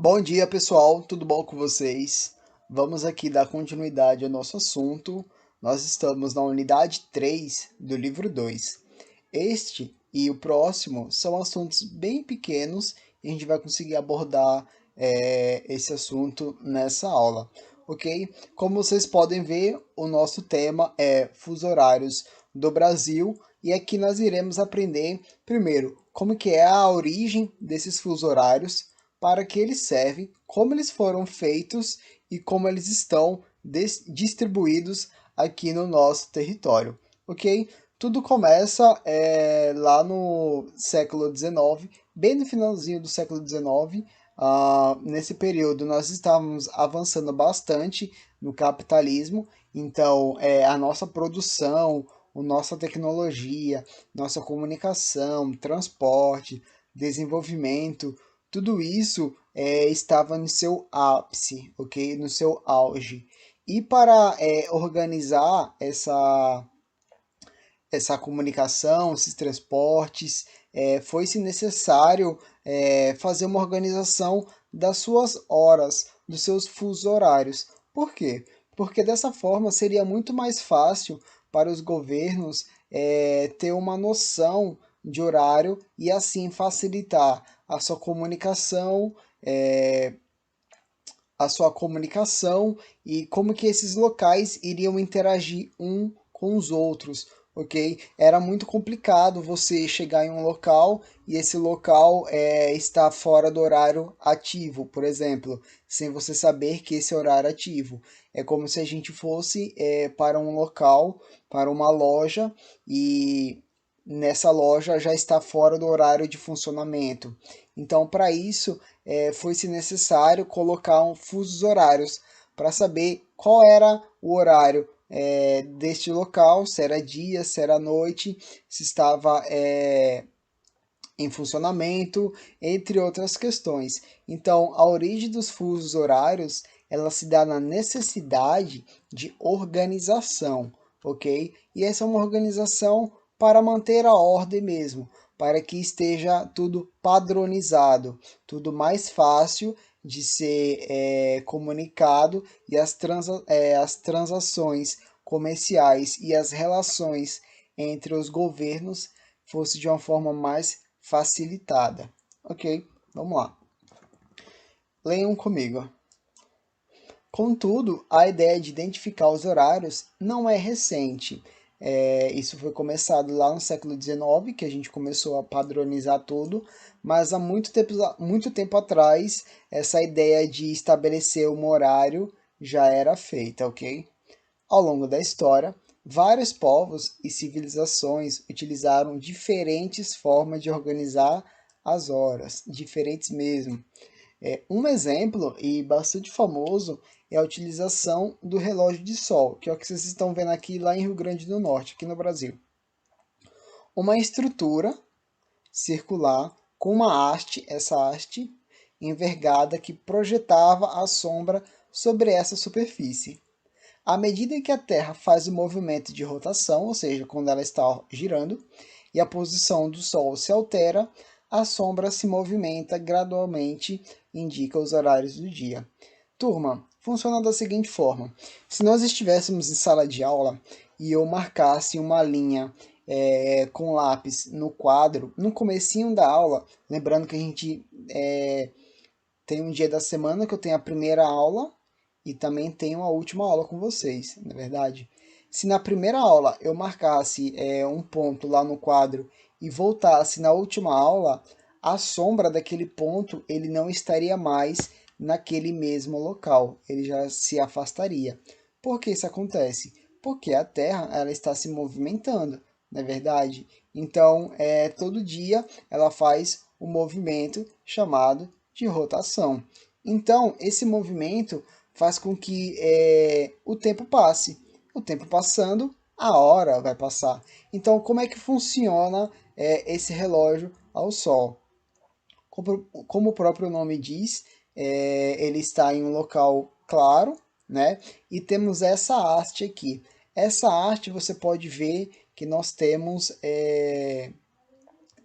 Bom dia, pessoal, tudo bom com vocês? Vamos aqui dar continuidade ao nosso assunto. Nós estamos na unidade 3 do livro 2. Este e o próximo são assuntos bem pequenos e a gente vai conseguir abordar esse assunto nessa aula, ok? Como vocês podem ver, o nosso tema é fuso horários do Brasil e aqui nós iremos aprender, primeiro, como que é a origem desses fuso horários, para que eles servem, como eles foram feitos e como eles estão distribuídos aqui no nosso território, ok? Tudo começa lá no século XIX, bem no finalzinho do século XIX. Nesse período nós estávamos avançando bastante no capitalismo, então a nossa produção, a nossa tecnologia, nossa comunicação, transporte, desenvolvimento, tudo isso estava no seu ápice, ok? No seu auge. E para organizar essa comunicação, esses transportes, foi-se necessário fazer uma organização das suas horas, dos seus fusos horários. Por quê? Porque dessa forma seria muito mais fácil para os governos ter uma noção de horário e assim facilitar é, a sua comunicação e como que esses locais iriam interagir um com os outros, ok? Era muito complicado você chegar em um local e esse local está fora do horário ativo, por exemplo, sem você saber que esse horário é ativo. É como se a gente fosse para um local, para uma loja e nessa loja já está fora do horário de funcionamento. Então, para isso, foi-se necessário colocar fusos horários para saber qual era o horário deste local, se era dia, se era noite, se estava em funcionamento, entre outras questões. Então, a origem dos fusos horários, ela se dá na necessidade de organização, ok? E essa é uma organização para manter a ordem mesmo, para que esteja tudo padronizado, tudo mais fácil de ser comunicado e as transações comerciais e as relações entre os governos fosse de uma forma mais facilitada. Ok, vamos lá. Leiam comigo. Contudo, a ideia de identificar os horários não é recente. Isso foi começado lá no século XIX, que a gente começou a padronizar tudo, mas há muito tempo atrás, essa ideia de estabelecer um horário já era feita, ok? Ao longo da história, vários povos e civilizações utilizaram diferentes formas de organizar as horas, diferentes mesmo. Um exemplo, e bastante famoso, é a utilização do relógio de sol, que é o que vocês estão vendo aqui lá em Rio Grande do Norte, aqui no Brasil. Uma estrutura circular com uma haste, essa haste envergada que projetava a sombra sobre essa superfície. À medida que a Terra faz o movimento de rotação, ou seja, quando ela está girando, e a posição do Sol se altera, a sombra se movimenta gradualmente e indica os horários do dia. Turma, funciona da seguinte forma: se nós estivéssemos em sala de aula e eu marcasse uma linha com lápis no quadro, no comecinho da aula, lembrando que a gente tem um dia da semana que eu tenho a primeira aula e também tenho a última aula com vocês, na verdade. Se na primeira aula eu marcasse um ponto lá no quadro e voltasse na última aula, a sombra daquele ponto ele não estaria mais naquele mesmo local, ele já se afastaria. Por que isso acontece? Porque a Terra ela está se movimentando, não é verdade? Então, todo dia ela faz um movimento chamado de rotação. Então, esse movimento faz com que o tempo passe. O tempo passando, a hora vai passar. Então, como é que funciona esse relógio ao Sol? Como o próprio nome diz, ele está em um local claro, né? E temos essa haste aqui. Essa haste você pode ver que nós temos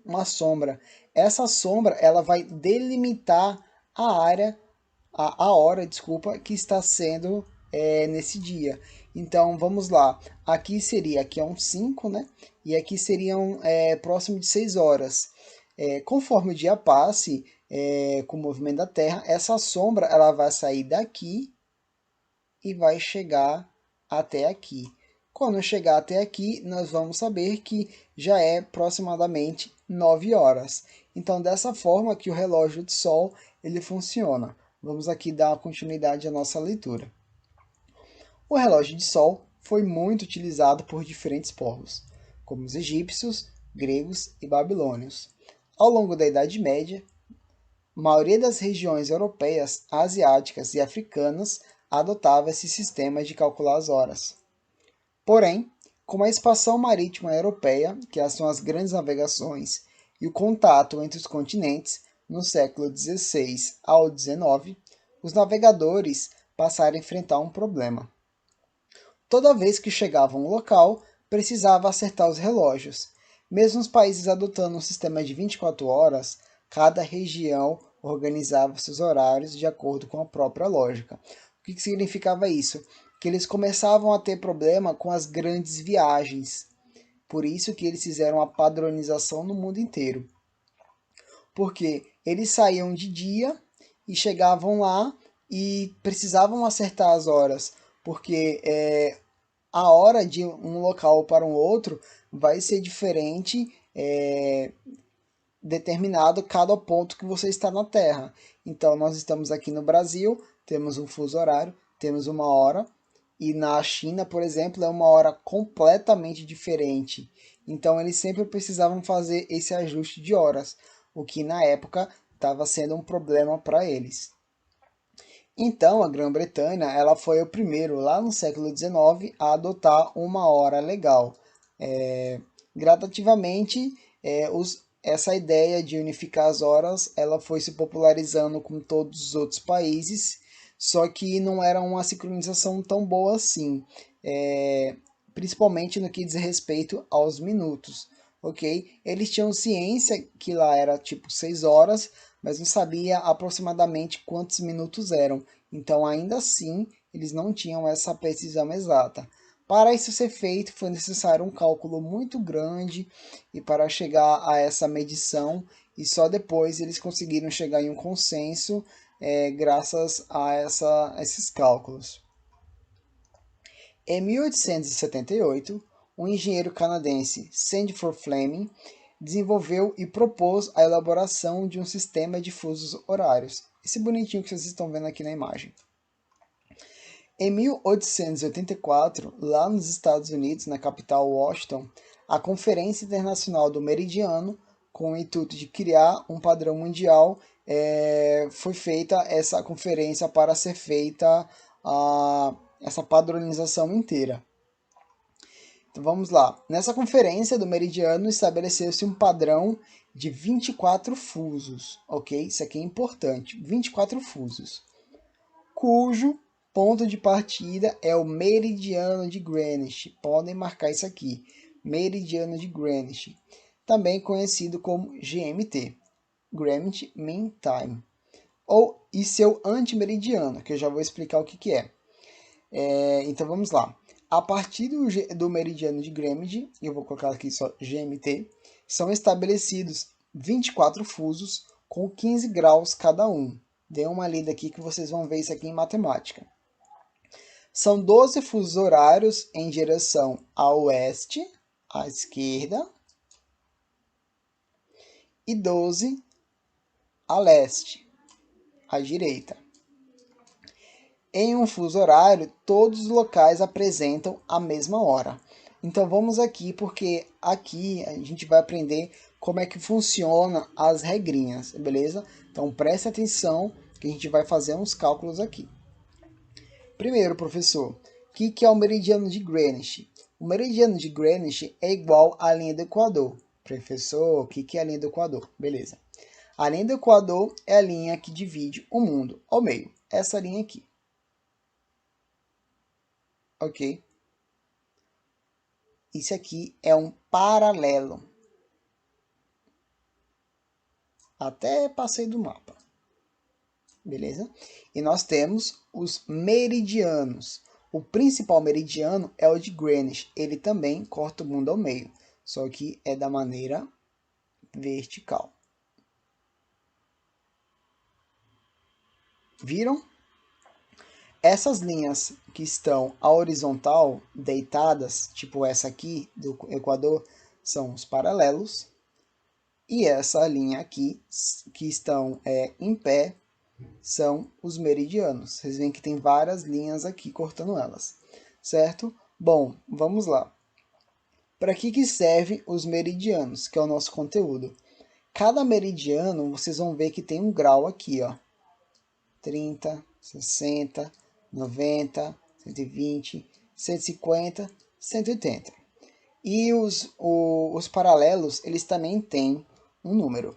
uma sombra. Essa sombra ela vai delimitar a área a hora, desculpa, que está sendo nesse dia. Então vamos lá, aqui é um 5, né? E aqui seriam próximo de 6 horas. Conforme o dia passe, com o movimento da Terra, essa sombra ela vai sair daqui e vai chegar até aqui. Quando chegar até aqui, nós vamos saber que já é aproximadamente 9 horas. Então, dessa forma que o relógio de sol ele funciona. Vamos aqui dar continuidade à nossa leitura. O relógio de sol foi muito utilizado por diferentes povos, como os egípcios, gregos e babilônios. Ao longo da Idade Média, a maioria das regiões europeias, asiáticas e africanas adotava esse sistema de calcular as horas. Porém, com a expansão marítima europeia, que são as grandes navegações, e o contato entre os continentes, no século XVI ao XIX, os navegadores passaram a enfrentar um problema. Toda vez que chegavam ao local, precisava acertar os relógios. Mesmo os países adotando um sistema de 24 horas, cada região organizava seus horários de acordo com a própria lógica. O que significava isso? Que eles começavam a ter problema com as grandes viagens. Por isso que eles fizeram a padronização no mundo inteiro. Porque eles saíam de dia e chegavam lá e precisavam acertar as horas, porque a hora de um local para um outro vai ser diferente, determinado cada ponto que você está na Terra. Então, nós estamos aqui no Brasil, temos um fuso horário, temos uma hora, e na China, por exemplo, é uma hora completamente diferente. Então, eles sempre precisavam fazer esse ajuste de horas, o que na época estava sendo um problema para eles. Então, a Grã-Bretanha ela foi o primeiro, lá no século XIX, a adotar uma hora legal. Gradativamente, essa ideia de unificar as horas ela foi se popularizando com todos os outros países, só que não era uma sincronização tão boa assim, principalmente no que diz respeito aos minutos. Ok? Eles tinham ciência que lá era tipo 6 horas, mas não sabia aproximadamente quantos minutos eram. Então, ainda assim, eles não tinham essa precisão exata. Para isso ser feito, foi necessário um cálculo muito grande e para chegar a essa medição, e só depois eles conseguiram chegar em um consenso graças a esses cálculos. Em 1878, o engenheiro canadense Sandford Fleming desenvolveu e propôs a elaboração de um sistema de fusos horários. Esse bonitinho que vocês estão vendo aqui na imagem. Em 1884, lá nos Estados Unidos, na capital Washington, a Conferência Internacional do Meridiano, com o intuito de criar um padrão mundial, foi feita essa conferência para ser feita essa padronização inteira. Então vamos lá. Nessa conferência do meridiano estabeleceu-se um padrão de 24 fusos, ok? Isso aqui é importante, 24 fusos, cujo ponto de partida é o meridiano de Greenwich. Podem marcar isso aqui, meridiano de Greenwich, também conhecido como GMT, Greenwich Mean Time, e seu antimeridiano, que eu já vou explicar o que é. Então vamos lá. A partir do meridiano de Greenwich, eu vou colocar aqui só GMT, são estabelecidos 24 fusos com 15 graus cada um. Dê uma lida aqui que vocês vão ver isso aqui em matemática. São 12 fusos horários em direção a oeste, à esquerda, e 12 a leste, à direita. Em um fuso horário, todos os locais apresentam a mesma hora. Então vamos aqui, porque aqui a gente vai aprender como é que funciona as regrinhas, beleza? Então preste atenção que a gente vai fazer uns cálculos aqui. Primeiro, professor, o que é o meridiano de Greenwich? O meridiano de Greenwich é igual à linha do Equador. Professor, o que é a linha do Equador? Beleza. A linha do Equador é a linha que divide o mundo ao meio. Essa linha aqui. Ok? Isso aqui é um paralelo. Até passei do mapa. beleza? E nós temos os meridianos. O principal meridiano é o de Greenwich, ele também corta o mundo ao meio, só que é da maneira vertical. Viram? Essas linhas que estão à horizontal, deitadas, tipo essa aqui do Equador, são os paralelos. E essa linha aqui, que estão em pé, são os meridianos. Vocês veem que tem várias linhas aqui cortando elas, certo? Bom, vamos lá. Para que servem os meridianos, que é o nosso conteúdo? Cada meridiano, vocês vão ver que tem um grau aqui, ó. 30, 60, 90, 120, 150, 180. E os paralelos, eles também têm um número.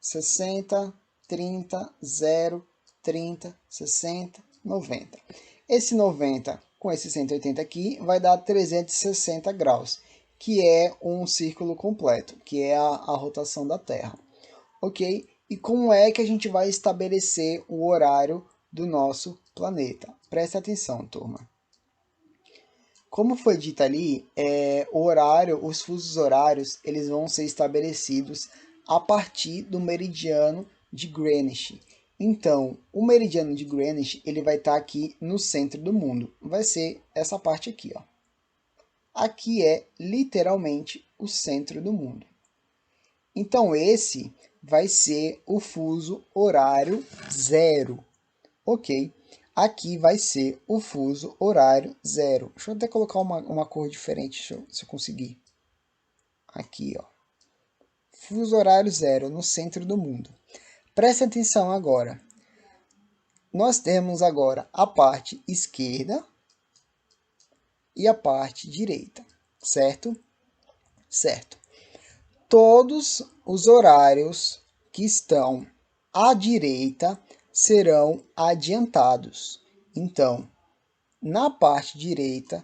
60, 30, 0, 30, 60, 90. Esse 90 com esse 180 aqui vai dar 360 graus, que é um círculo completo, que é a rotação da Terra. Ok? E como é que a gente vai estabelecer o horário do nosso planeta? Preste atenção, turma. Como foi dito ali, o horário, os fusos horários, eles vão ser estabelecidos a partir do meridiano de Greenwich. Então, o meridiano de Greenwich, ele vai estar aqui no centro do mundo. Vai ser essa parte aqui, ó. Aqui é literalmente o centro do mundo. Então, esse vai ser o fuso horário 0, ok? Aqui vai ser o fuso horário 0. Deixa eu até colocar uma cor diferente, se eu conseguir. Aqui, ó. Fuso horário 0, no centro do mundo. Preste atenção agora. Nós temos agora a parte esquerda e a parte direita, certo? Certo. Todos os horários que estão à direita serão adiantados. Então, na parte direita,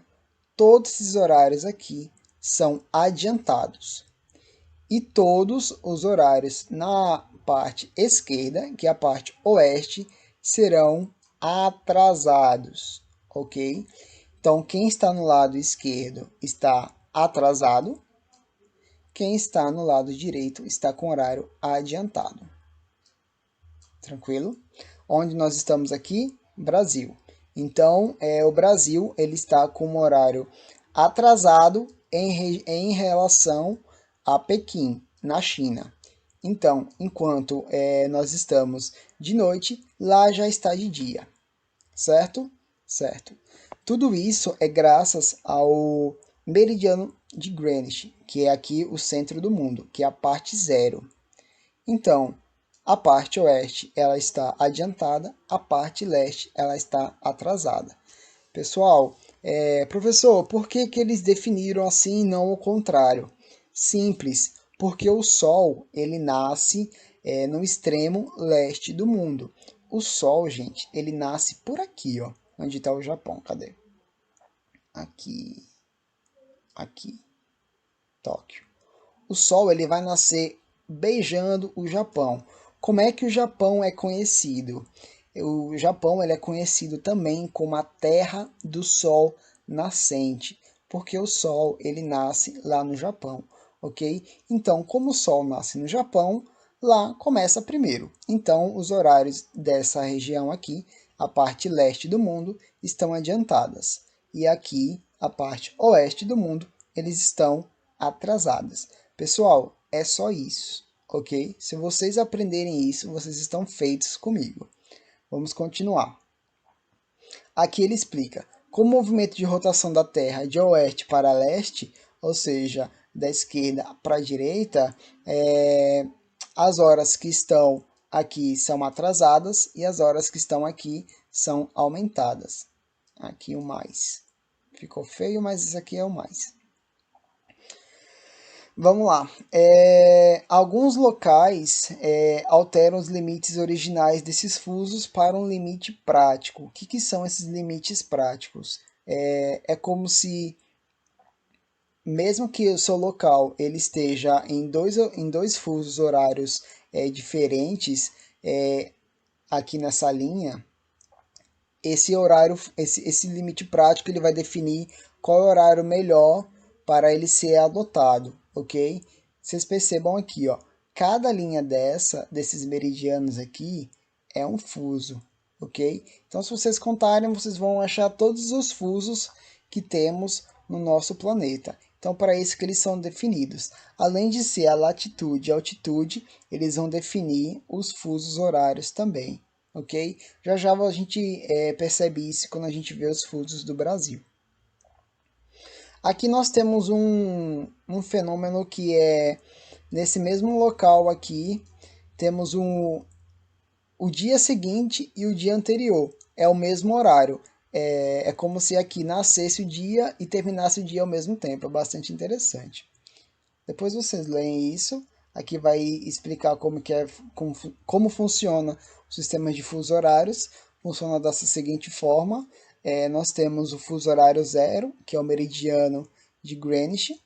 todos esses horários aqui são adiantados. E todos os horários na parte esquerda, que é a parte oeste, serão atrasados, ok? Então, quem está no lado esquerdo está atrasado, quem está no lado direito está com horário adiantado. Tranquilo? Onde nós estamos aqui? Brasil. Então, o Brasil ele está com um horário atrasado em relação a Pequim, na China. Então, enquanto nós estamos de noite, lá já está de dia. Certo? Certo. Tudo isso é graças ao meridiano de Greenwich, que é aqui o centro do mundo, que é a parte 0. Então, a parte oeste ela está adiantada, a parte leste ela está atrasada. Pessoal, professor, por que eles definiram assim e não o contrário? Simples, porque o Sol ele nasce no extremo leste do mundo. O Sol, gente, ele nasce por aqui, ó, onde está o Japão. Cadê? Aqui, aqui, Tóquio. O Sol ele vai nascer beijando o Japão. Como é que o Japão é conhecido? O Japão ele é conhecido também como a Terra do Sol nascente, porque o Sol ele nasce lá no Japão, ok? Então, como o Sol nasce no Japão, lá começa primeiro. Então, os horários dessa região aqui, a parte leste do mundo, estão adiantadas. E aqui, a parte oeste do mundo, eles estão atrasadas. Pessoal, é só isso, ok? Se vocês aprenderem isso, vocês estão feitos comigo. Vamos continuar. Aqui ele explica como o movimento de rotação da Terra de oeste para leste, ou seja, da esquerda para a direita, as horas que estão aqui são atrasadas e as horas que estão aqui são aumentadas. Aqui o mais. Ficou feio, mas isso aqui é o mais. Vamos lá. Alguns locais alteram os limites originais desses fusos para um limite prático. O que são esses limites práticos? É como se, mesmo que o seu local ele esteja em dois fusos horários diferentes, aqui nessa linha, esse horário, esse limite prático, ele vai definir qual é o horário melhor para ele ser adotado, ok? Vocês percebam aqui, ó, cada linha desses meridianos aqui é um fuso, ok? Então, se vocês contarem, vocês vão achar todos os fusos que temos no nosso planeta. Então, para isso que eles são definidos. Além de ser a latitude e a altitude, eles vão definir os fusos horários também, ok? Já já a gente percebe isso quando a gente vê os fusos do Brasil. Aqui nós temos um fenômeno que é, nesse mesmo local aqui, temos o dia seguinte e o dia anterior. É o mesmo horário. É como se aqui nascesse o dia e terminasse o dia ao mesmo tempo. É bastante interessante. Depois vocês leem isso. Aqui vai explicar como funciona o sistema de fuso horários. Funciona dessa seguinte forma. Nós temos o fuso horário zero, que é o meridiano de Greenwich,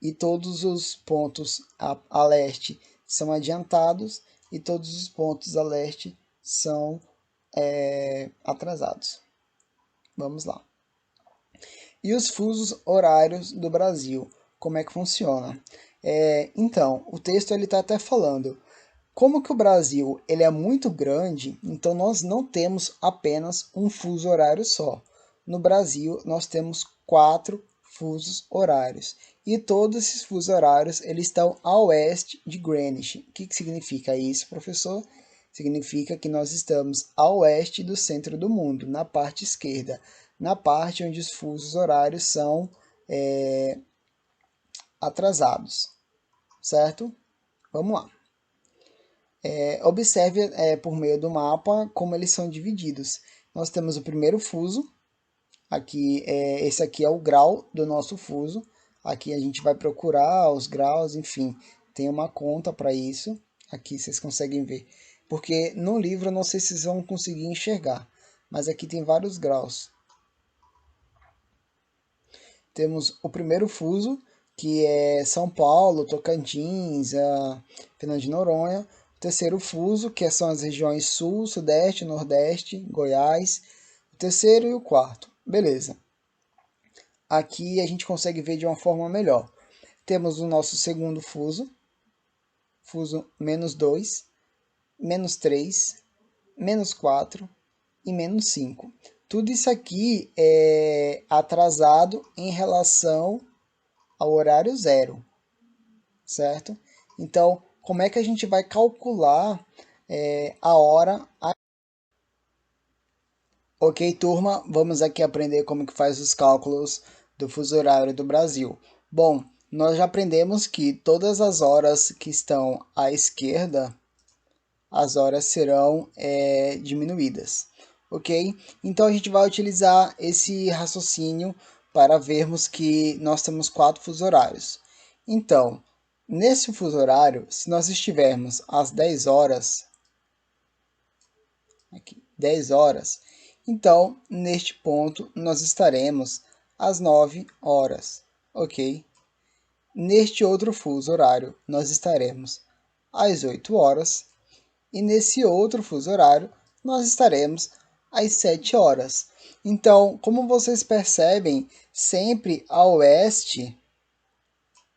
e todos os pontos a leste são adiantados e todos os pontos a leste são atrasados. Vamos lá. E os fusos horários do Brasil, como é que funciona? Então, o texto ele está até falando, como que o Brasil ele é muito grande, então nós não temos apenas um fuso horário só. No Brasil, nós temos 4 fusos horários. E todos esses fusos horários eles estão a oeste de Greenwich. O que significa isso, professor? Significa que nós estamos a oeste do centro do mundo, na parte esquerda, na parte onde os fusos horários são atrasados, certo? Vamos lá. Observe por meio do mapa como eles são divididos. Nós temos o primeiro fuso, aqui esse aqui é o grau do nosso fuso. Aqui a gente vai procurar os graus, enfim, tem uma conta para isso. Aqui vocês conseguem ver, porque no livro eu não sei se vocês vão conseguir enxergar, mas aqui tem vários graus. Temos o primeiro fuso, que é São Paulo, Tocantins, Fernando de Noronha. O terceiro fuso, que são as regiões Sul, Sudeste, Nordeste, Goiás. O terceiro e o quarto. Beleza. Aqui a gente consegue ver de uma forma melhor. Temos o nosso segundo fuso, fuso -2, -3, -4 e -5. Tudo isso aqui é atrasado em relação ao horário zero, certo? Então, como é que a gente vai calcular a hora? Ok, turma, vamos aqui aprender como que faz os cálculos do fuso horário do Brasil. Bom, nós já aprendemos que todas as horas que estão à esquerda, as horas serão diminuídas, ok? Então a gente vai utilizar esse raciocínio para vermos que nós temos 4 fusos horários. Então, nesse fuso horário, se nós estivermos às 10 horas, aqui, 10 horas, então neste ponto nós estaremos às 9 horas, ok? Neste outro fuso horário, nós estaremos às 8 horas. E nesse outro fuso horário, nós estaremos às 7 horas. Então, como vocês percebem, sempre a oeste,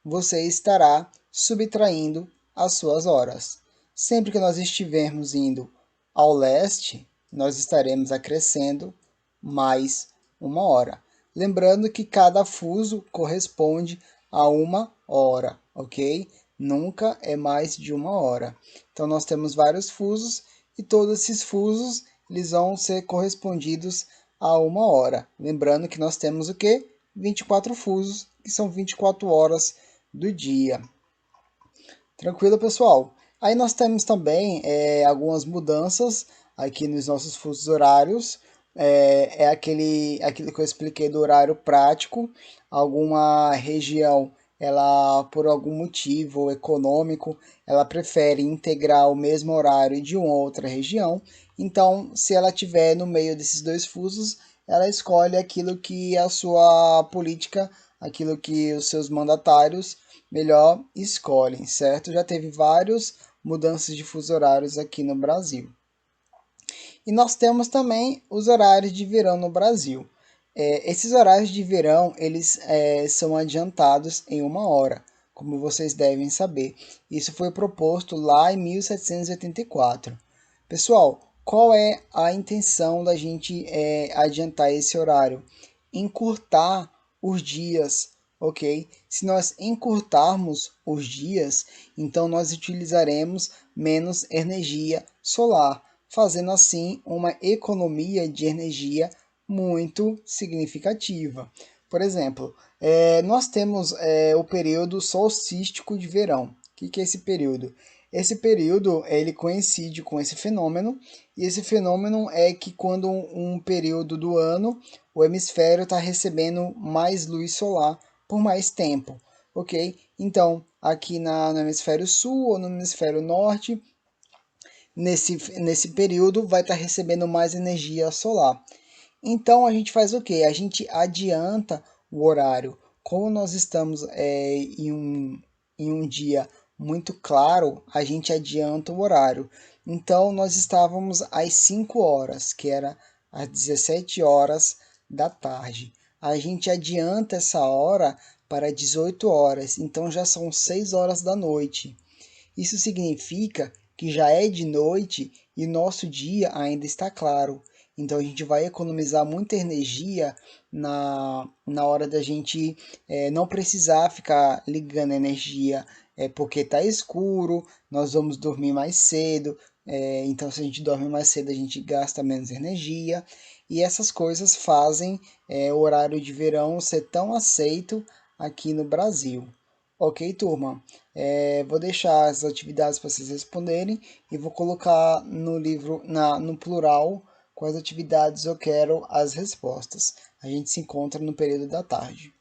você estará subtraindo as suas horas. Sempre que nós estivermos indo ao leste, nós estaremos acrescendo mais uma hora. Lembrando que cada fuso corresponde a uma hora, ok? Nunca é mais de uma hora. Então nós temos vários fusos e todos esses fusos eles vão ser correspondidos a uma hora. Lembrando que nós temos o que? 24 fusos, que são 24 horas do dia. Tranquilo, pessoal? Aí nós temos também algumas mudanças aqui nos nossos fusos horários. Aquilo que eu expliquei do horário prático. Alguma região, ela por algum motivo econômico, ela prefere integrar o mesmo horário de uma outra região. Então, se ela tiver no meio desses dois fusos, ela escolhe aquilo que a sua política, aquilo que os seus mandatários melhor escolhem, certo? Já teve vários mudanças de fuso horários aqui no Brasil. E nós temos também os horários de verão no Brasil. Esses horários de verão, eles são adiantados em 1 hora, como vocês devem saber. Isso foi proposto lá em 1784. Pessoal, qual é a intenção da gente adiantar esse horário? Encurtar os dias, ok? Se nós encurtarmos os dias, então nós utilizaremos menos energia solar, fazendo assim uma economia de energia muito significativa. Por exemplo, nós temos o período solstístico de verão. O que é esse período? Esse período ele coincide com esse fenômeno, e esse fenômeno é que quando um período do ano o hemisfério está recebendo mais luz solar por mais tempo, ok? Então, aqui no hemisfério sul ou no hemisfério norte, nesse período vai estar recebendo mais energia solar. Então a gente faz o que? A gente adianta o horário. Como nós estamos em um dia muito claro, a gente adianta o horário. Então nós estávamos às 5 horas, que era às 17 horas da tarde. A gente adianta essa hora para 18 horas, então já são 6 horas da noite. Isso significa que já é de noite e nosso dia ainda está claro. Então a gente vai economizar muita energia na hora da gente não precisar ficar ligando energia porque está escuro, nós vamos dormir mais cedo. Então se a gente dorme mais cedo a gente gasta menos energia. E essas coisas fazem o horário de verão ser tão aceito aqui no Brasil. Ok, turma? Vou deixar as atividades para vocês responderem e vou colocar no livro, no plural, quais atividades eu quero as respostas. A gente se encontra no período da tarde.